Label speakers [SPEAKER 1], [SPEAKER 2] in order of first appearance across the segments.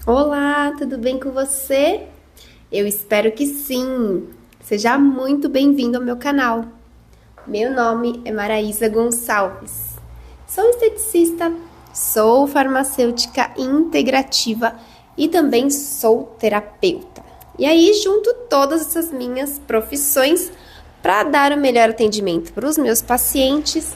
[SPEAKER 1] Olá, tudo bem com você? Eu espero que sim. Seja muito bem-vindo ao meu canal. Meu nome é Maraísa Gonçalves. Sou esteticista, sou farmacêutica integrativa e também sou terapeuta. E aí, junto todas essas minhas profissões para dar o melhor atendimento para os meus pacientes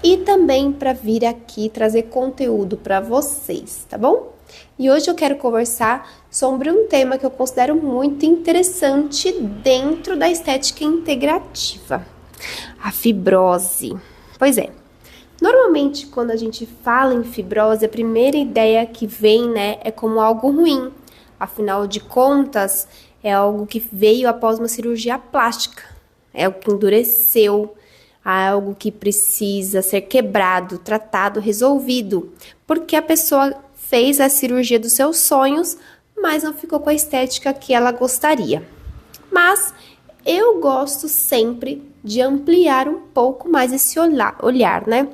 [SPEAKER 1] e também para vir aqui trazer conteúdo para vocês, tá bom? E hoje eu quero conversar sobre um tema que eu considero muito interessante dentro da estética integrativa, a fibrose. Pois é, normalmente quando a gente fala em fibrose, a primeira ideia que vem, né, é como algo ruim. Afinal de contas, é algo que veio após uma cirurgia plástica, é algo que endureceu, algo que precisa ser quebrado, tratado, resolvido, porque a pessoa fez a cirurgia dos seus sonhos, mas não ficou com a estética que ela gostaria. Mas eu gosto sempre de ampliar um pouco mais esse olhar, né?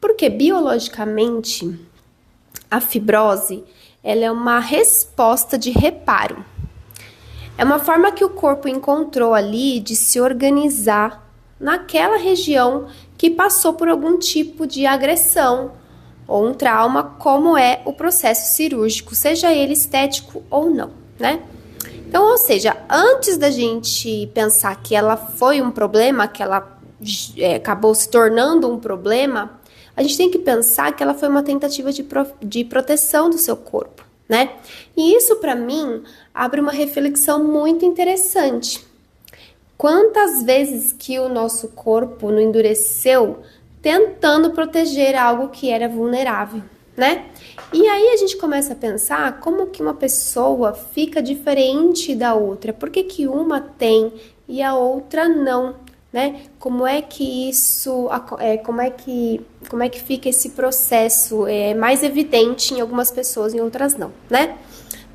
[SPEAKER 1] Porque biologicamente a fibrose, ela é uma resposta de reparo. É uma forma que o corpo encontrou ali de se organizar naquela região que passou por algum tipo de agressão ou um trauma, como é o processo cirúrgico, seja ele estético ou não, né? Então, ou seja, antes da gente pensar que ela foi um problema, que ela acabou se tornando um problema, a gente tem que pensar que ela foi uma tentativa de proteção do seu corpo, né? E isso, para mim, abre uma reflexão muito interessante. Quantas vezes que o nosso corpo não endureceu tentando proteger algo que era vulnerável, né? E aí a gente começa a pensar como que uma pessoa fica diferente da outra, por que que uma tem e a outra não, né? Como é que isso, como é que fica esse processo mais evidente em algumas pessoas e em outras não, né?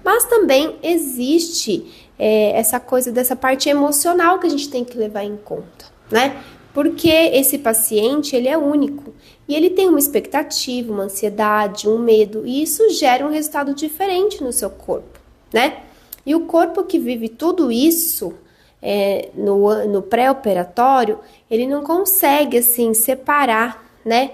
[SPEAKER 1] Mas também existe essa coisa dessa parte emocional que a gente tem que levar em conta, né? Porque esse paciente, ele é único e ele tem uma expectativa, uma ansiedade, um medo, e isso gera um resultado diferente no seu corpo, né? E o corpo que vive tudo isso no pré-operatório, ele não consegue, assim, separar, né?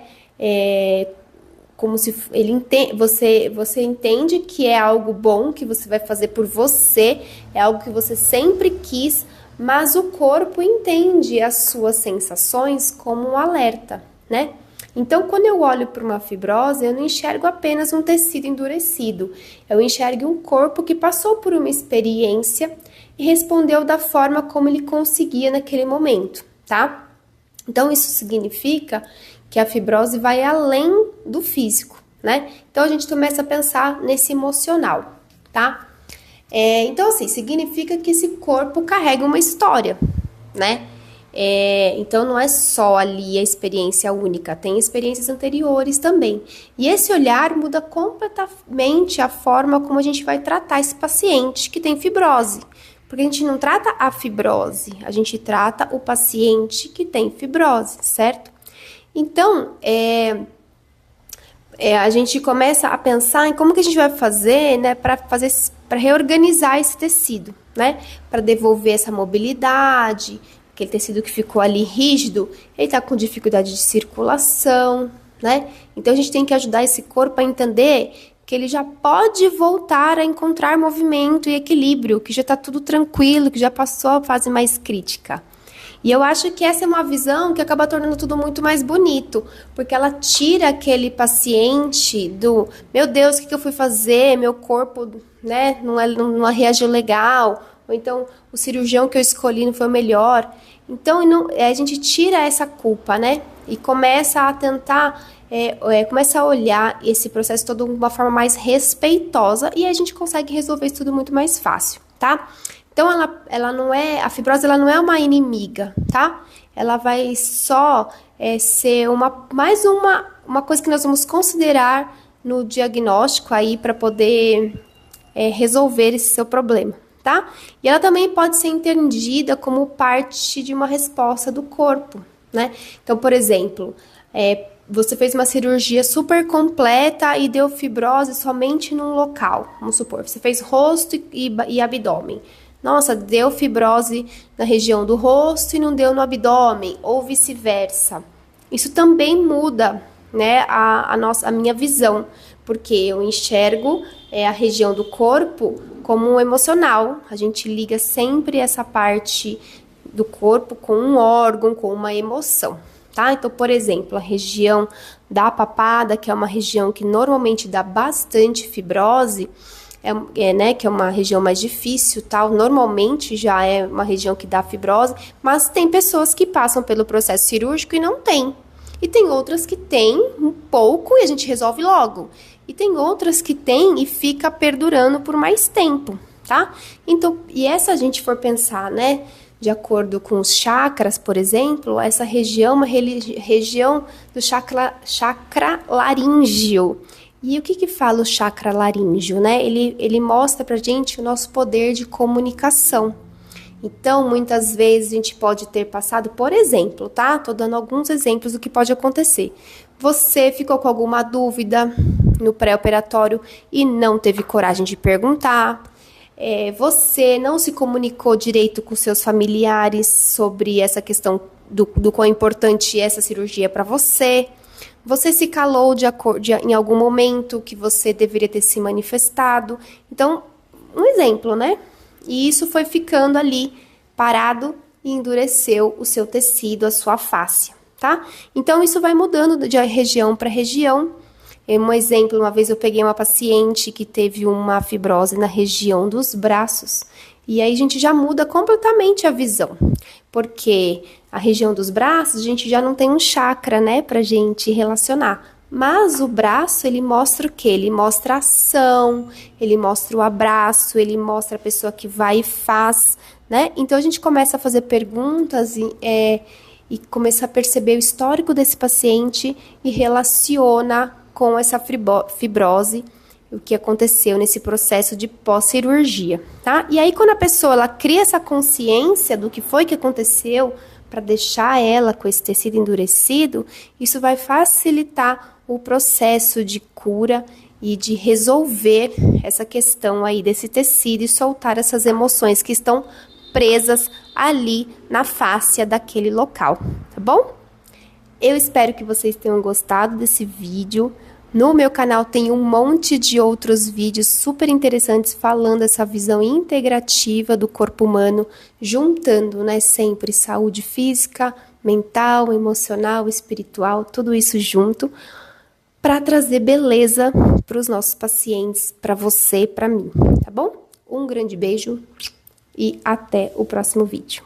[SPEAKER 1] Como se ele você entende que é algo bom que você vai fazer por você, é algo que você sempre quis, mas o corpo entende as suas sensações como um alerta, né? Então, quando eu olho para uma fibrose, eu não enxergo apenas um tecido endurecido, eu enxergo um corpo que passou por uma experiência e respondeu da forma como ele conseguia naquele momento, tá? Então, isso significa que a fibrose vai além do físico, né? Então, a gente começa a pensar nesse emocional, tá? Então, assim, significa que esse corpo carrega uma história, né? Então, não é só ali a experiência única, tem experiências anteriores também. E esse olhar muda completamente a forma como a gente vai tratar esse paciente que tem fibrose. Porque a gente não trata a fibrose, a gente trata o paciente que tem fibrose, certo? Então, a gente começa a pensar em como que a gente vai fazer, né, para reorganizar esse tecido, né, para devolver essa mobilidade, aquele tecido que ficou ali rígido, ele está com dificuldade de circulação, né? Então a gente tem que ajudar esse corpo a entender que ele já pode voltar a encontrar movimento e equilíbrio, que já está tudo tranquilo, que já passou a fase mais crítica. E eu acho que essa é uma visão que acaba tornando tudo muito mais bonito, porque ela tira aquele paciente do, meu Deus, o que eu fui fazer? Meu corpo, né, não reagiu legal, ou então o cirurgião que eu escolhi não foi o melhor. Então a gente tira essa culpa, né, e começa a tentar, começa a olhar esse processo todo de uma forma mais respeitosa e a gente consegue resolver isso tudo muito mais fácil, tá? Então, ela não é, a fibrose ela não é uma inimiga, tá? Ela vai só ser mais uma coisa que nós vamos considerar no diagnóstico aí para poder resolver esse seu problema, tá? E ela também pode ser entendida como parte de uma resposta do corpo, né? Então, por exemplo, você fez uma cirurgia super completa e deu fibrose somente num local. Vamos supor, você fez rosto e abdômen. Nossa, deu fibrose na região do rosto e não deu no abdômen, ou vice-versa. Isso também muda, né, a minha visão, porque eu enxergo a região do corpo como um emocional. A gente liga sempre essa parte do corpo com um órgão, com uma emoção. Tá? Então, por exemplo, a região da papada, que é uma região que normalmente dá bastante fibrose, né, que é uma região mais difícil, tal. Normalmente já é uma região que dá fibrose, mas tem pessoas que passam pelo processo cirúrgico e não tem. E tem outras que tem um pouco e a gente resolve logo. E tem outras que tem e fica perdurando por mais tempo, tá? Então, e essa a gente for pensar, né? De acordo com os chakras, por exemplo, essa região é uma região do chakra laríngeo. E o que fala o chakra laríngeo, né? Ele mostra pra gente o nosso poder de comunicação. Então, muitas vezes a gente pode ter passado, por exemplo, tá? Tô dando alguns exemplos do que pode acontecer. Você ficou com alguma dúvida no pré-operatório e não teve coragem de perguntar. Você não se comunicou direito com seus familiares sobre essa questão do quão importante é essa cirurgia para você. Você se calou em algum momento que você deveria ter se manifestado. Então, um exemplo, né? E isso foi ficando ali parado e endureceu o seu tecido, a sua fáscia, tá? Então, isso vai mudando de região para região. Um exemplo, uma vez eu peguei uma paciente que teve uma fibrose na região dos braços, e aí a gente já muda completamente a visão, porque a região dos braços a gente já não tem um chakra, né, pra gente relacionar. Mas o braço, ele mostra o quê? Ele mostra a ação, ele mostra o abraço, ele mostra a pessoa que vai e faz, né? Então a gente começa a fazer perguntas e começa a perceber o histórico desse paciente e relaciona com essa fibrose, o que aconteceu nesse processo de pós-cirurgia, tá? E aí, quando a pessoa ela cria essa consciência do que foi que aconteceu, para deixar ela com esse tecido endurecido, isso vai facilitar o processo de cura e de resolver essa questão aí desse tecido e soltar essas emoções que estão presas ali na fáscia daquele local, tá bom? Eu espero que vocês tenham gostado desse vídeo. No meu canal tem um monte de outros vídeos super interessantes falando essa visão integrativa do corpo humano, juntando, né, sempre saúde física, mental, emocional, espiritual, tudo isso junto, para trazer beleza para os nossos pacientes, para você e para mim, tá bom? Um grande beijo e até o próximo vídeo.